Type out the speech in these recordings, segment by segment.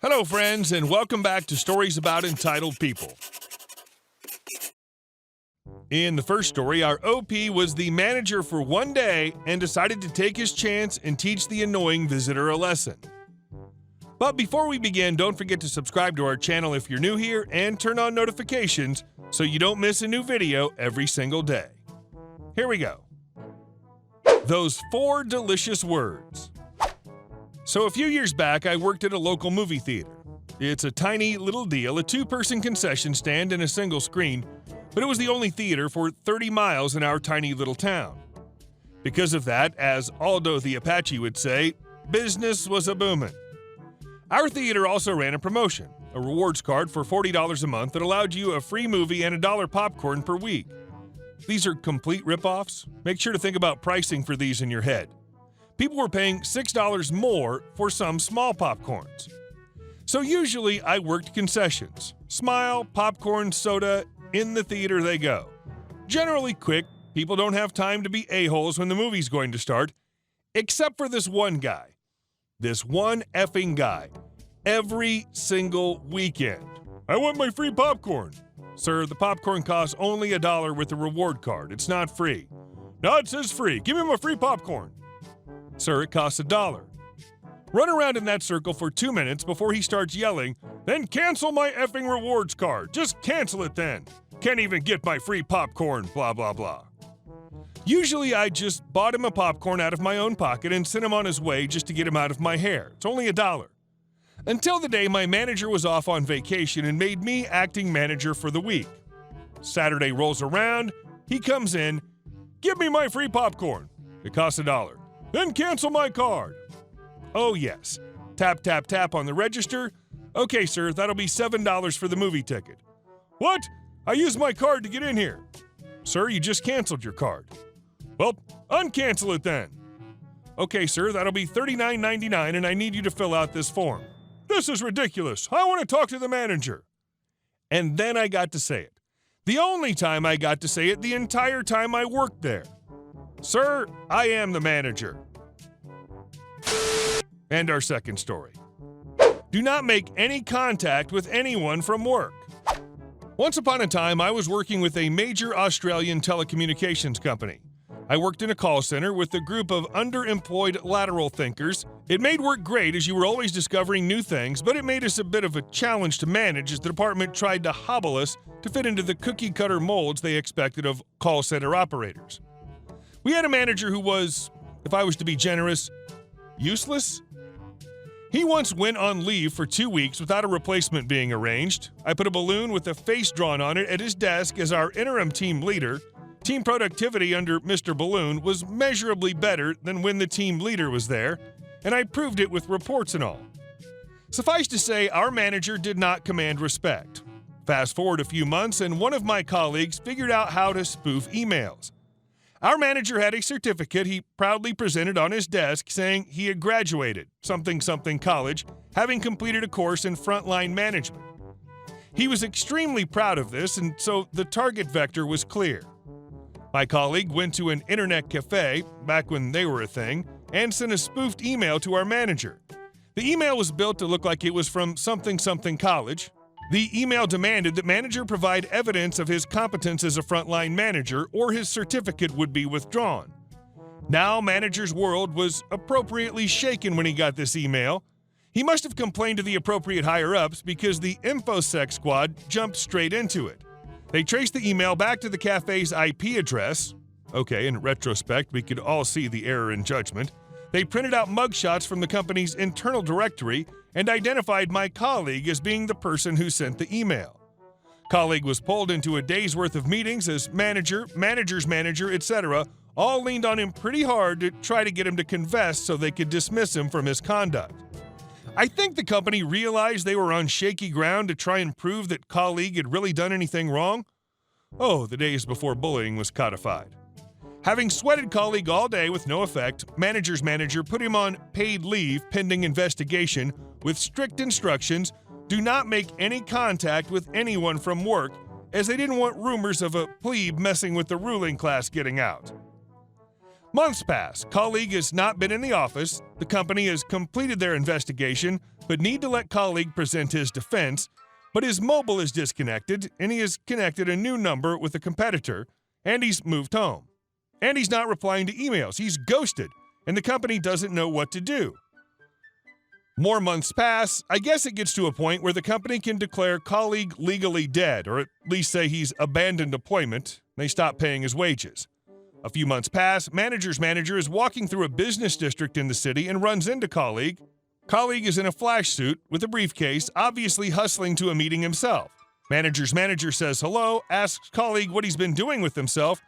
Hello, friends, and welcome back to Stories About Entitled People. In the first story, our OP was the manager for one day and decided to take his chance and teach the annoying visitor a lesson. But before we begin, don't forget to subscribe to our channel if you're new here and turn on notifications so you don't miss a new video every single day. Here we go. Those 4 delicious words. So a few years back, I worked at a local movie theater. It's a tiny little deal, a 2-person concession stand and a single screen, but it was the only theater for 30 miles in our tiny little town. Because of that, as Aldo the Apache would say, business was a-boomin'. Our theater also ran a promotion, a rewards card for $40 a month that allowed you a free movie and $1 popcorn per week. These are complete rip-offs. Make sure to think about pricing for these in your head. People were paying $6 more for some small popcorns. So usually I worked concessions. Smile, popcorn, soda, in the theater they go. Generally quick, people don't have time to be a-holes when the movie's going to start, except for this one guy. This one effing guy. Every single weekend. I want my free popcorn. Sir, the popcorn costs only $1 with the reward card. It's not free. No, it says free. Give me my free popcorn. Sir, it costs $1. Run around in that circle for 2 minutes before he starts yelling, then cancel my effing rewards card. Just cancel it then. Can't even get my free popcorn, blah, blah, blah. Usually I just bought him a popcorn out of my own pocket and sent him on his way just to get him out of my hair. It's only $1. Until the day my manager was off on vacation and made me acting manager for the week. Saturday rolls around, he comes in, give me my free popcorn. It costs $1. Then cancel my card. Oh yes. Tap, tap, tap on the register. Okay, sir, that'll be $7 for the movie ticket. What? I used my card to get in here. Sir, you just canceled your card. Well, uncancel it then. Okay, sir, that'll be $39.99 and I need you to fill out this form. This is ridiculous. I want to talk to the manager. And then I got to say it. The only time I got to say it the entire time I worked there. Sir, I am the manager. And our second story. Do not make any contact with anyone from work. Once upon a time, I was working with a major Australian telecommunications company. I worked in a call center with a group of underemployed lateral thinkers. It made work great as you were always discovering new things, but it made us a bit of a challenge to manage as the department tried to hobble us to fit into the cookie-cutter molds they expected of call center operators. We had a manager who was, if I was to be generous, useless. He once went on leave for 2 weeks without a replacement being arranged. I put a balloon with a face drawn on it at his desk as our interim team leader. Team productivity under Mr. Balloon was measurably better than when the team leader was there, and I proved it with reports and all. Suffice to say, our manager did not command respect. Fast forward a few months, and one of my colleagues figured out how to spoof emails. Our manager had a certificate he proudly presented on his desk saying he had graduated something college, having completed a course in frontline management. He was extremely proud of this, and so the target vector was clear. My colleague went to an internet cafe, back when they were a thing, and sent a spoofed email to our manager. The email was built to look like it was from something college. The email demanded that manager provide evidence of his competence as a frontline manager or his certificate would be withdrawn. Now manager's world was appropriately shaken when he got this email. He must have complained to the appropriate higher-ups because the InfoSec squad jumped straight into it. They traced the email back to the cafe's IP address. Okay, in retrospect, we could all see the error in judgment. They printed out mugshots from the company's internal directory and identified my colleague as being the person who sent the email. Colleague was pulled into a day's worth of meetings as manager, manager's manager, etc., all leaned on him pretty hard to try to get him to confess so they could dismiss him from his conduct. I think the company realized they were on shaky ground to try and prove that colleague had really done anything wrong. Oh, the days before bullying was codified. Having sweated colleague all day with no effect, manager's manager put him on paid leave pending investigation with strict instructions, do not make any contact with anyone from work, as they didn't want rumors of a plebe messing with the ruling class getting out. Months pass, colleague has not been in the office, the company has completed their investigation, but need to let colleague present his defense, but his mobile is disconnected, and he has connected a new number with a competitor, and he's moved home. And he's not replying to emails. He's ghosted, and the company doesn't know what to do. More months pass. I guess it gets to a point where the company can declare colleague legally dead, or at least say he's abandoned employment. They stop paying his wages. A few months pass. Manager's manager is walking through a business district in the city and runs into colleague. Colleague is in a flash suit with a briefcase, obviously hustling to a meeting himself. Manager's manager says hello, asks colleague what he's been doing with himself.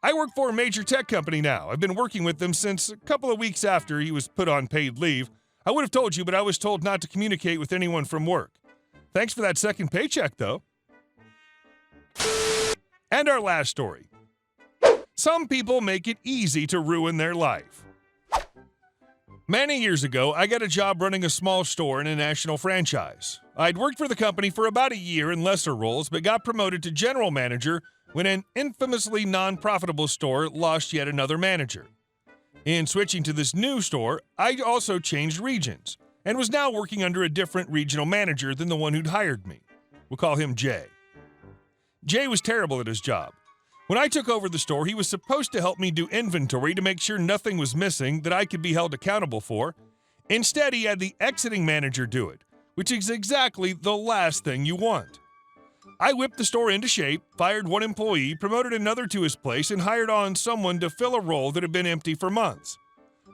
I work for a major tech company now. I've been working with them since a couple of weeks after he was put on paid leave. I would have told you, but I was told not to communicate with anyone from work. Thanks for that second paycheck, though. And our last story. Some people make it easy to ruin their life. Many years ago, I got a job running a small store in a national franchise. I'd worked for the company for about a year in lesser roles, but got promoted to general manager when an infamously non-profitable store lost yet another manager. In switching to this new store, I also changed regions and was now working under a different regional manager than the one who'd hired me. We'll call him Jay. Jay was terrible at his job. When I took over the store, he was supposed to help me do inventory to make sure nothing was missing that I could be held accountable for. Instead, he had the exiting manager do it, which is exactly the last thing you want. I whipped the store into shape, fired one employee, promoted another to his place, and hired on someone to fill a role that had been empty for months.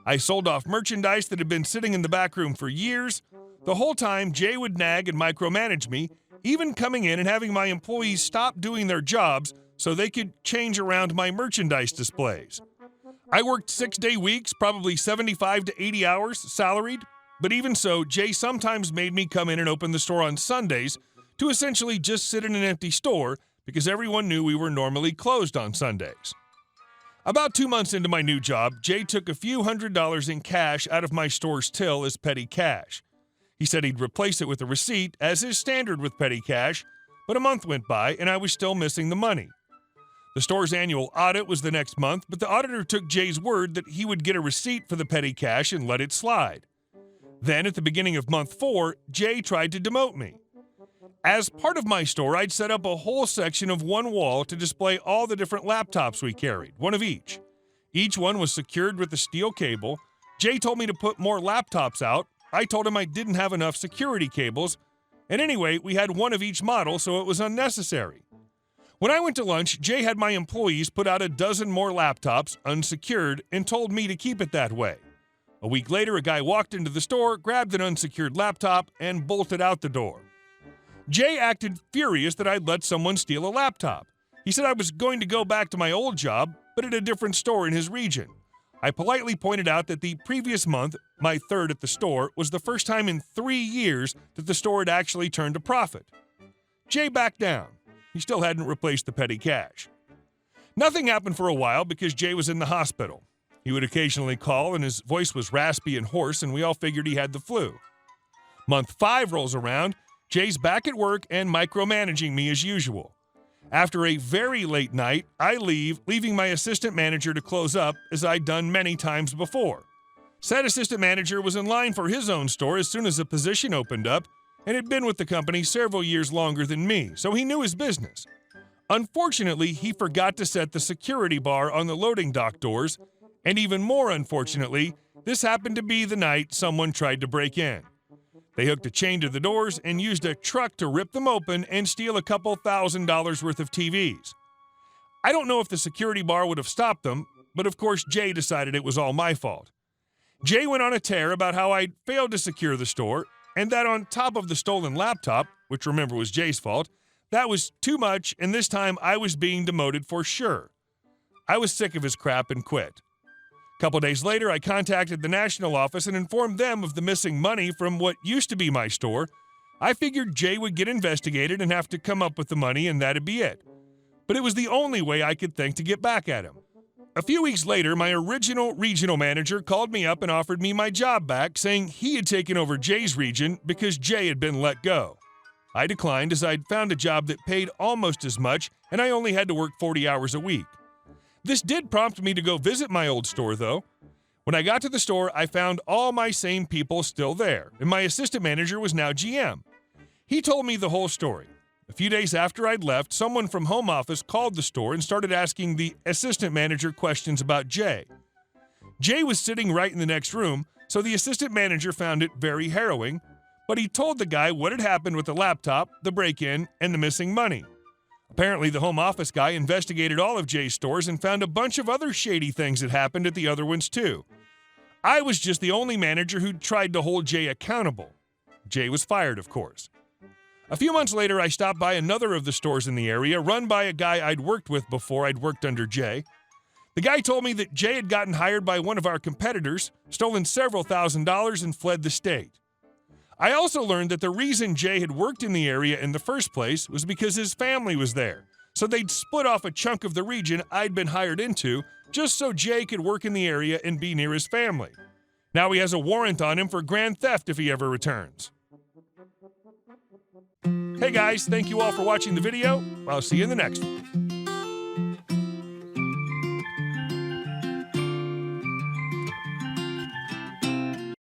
I sold off merchandise that had been sitting in the back room for years. The whole time, Jay would nag and micromanage me, even coming in and having my employees stop doing their jobs so they could change around my merchandise displays. I worked 6-day weeks, probably 75 to 80 hours, salaried, but even so, Jay sometimes made me come in and open the store on Sundays to essentially just sit in an empty store because everyone knew we were normally closed on Sundays. About 2 months into my new job, Jay took a few $100s in cash out of my store's till as petty cash. He said he'd replace it with a receipt, as is standard with petty cash, but a month went by and I was still missing the money. The store's annual audit was the next month, but the auditor took Jay's word that he would get a receipt for the petty cash and let it slide. Then, at the beginning of month 4, Jay tried to demote me. As part of my store, I'd set up a whole section of one wall to display all the different laptops we carried, one of each. Each one was secured with a steel cable. Jay told me to put more laptops out. I told him I didn't have enough security cables. And anyway, we had one of each model, so it was unnecessary. When I went to lunch, Jay had my employees put out a dozen more laptops, unsecured, and told me to keep it that way. A week later, a guy walked into the store, grabbed an unsecured laptop, and bolted out the door. Jay acted furious that I'd let someone steal a laptop. He said I was going to go back to my old job, but at a different store in his region. I politely pointed out that the previous month, my third at the store, was the first time in 3 years that the store had actually turned a profit. Jay backed down. He still hadn't replaced the petty cash. Nothing happened for a while because Jay was in the hospital. He would occasionally call and his voice was raspy and hoarse, and we all figured he had the flu. Month 5 rolls around. Jay's back at work and micromanaging me as usual. After a very late night, I leave, leaving my assistant manager to close up, as I'd done many times before. Said assistant manager was in line for his own store as soon as a position opened up, and had been with the company several years longer than me, so he knew his business. Unfortunately, he forgot to set the security bar on the loading dock doors, and even more unfortunately, this happened to be the night someone tried to break in. They hooked a chain to the doors and used a truck to rip them open and steal a couple $1,000s worth of TVs. I don't know if the security bar would have stopped them, but of course Jay decided it was all my fault. Jay went on a tear about how I'd failed to secure the store, and that on top of the stolen laptop, which remember was Jay's fault, that was too much, and this time I was being demoted for sure. I was sick of his crap and quit. A couple days later, I contacted the national office and informed them of the missing money from what used to be my store. I figured Jay would get investigated and have to come up with the money, and that'd be it. But it was the only way I could think to get back at him. A few weeks later, my original regional manager called me up and offered me my job back, saying he had taken over Jay's region because Jay had been let go. I declined as I'd found a job that paid almost as much, and I only had to work 40 hours a week. This did prompt me to go visit my old store, though. When I got to the store, I found all my same people still there, and my assistant manager was now GM. He told me the whole story. A few days after I'd left, someone from home office called the store and started asking the assistant manager questions about Jay. Jay was sitting right in the next room, so the assistant manager found it very harrowing, but he told the guy what had happened with the laptop, the break-in, and the missing money. Apparently, the home office guy investigated all of Jay's stores and found a bunch of other shady things that happened at the other ones too. I was just the only manager who tried to hold Jay accountable. Jay was fired, of course. A few months later, I stopped by another of the stores in the area, run by a guy I'd worked with before I'd worked under Jay. The guy told me that Jay had gotten hired by one of our competitors, stolen several $1,000s, and fled the state. I also learned that the reason Jay had worked in the area in the first place was because his family was there, so they'd split off a chunk of the region I'd been hired into just so Jay could work in the area and be near his family. Now he has a warrant on him for grand theft if he ever returns. Hey guys, thank you all for watching the video. I'll see you in the next one.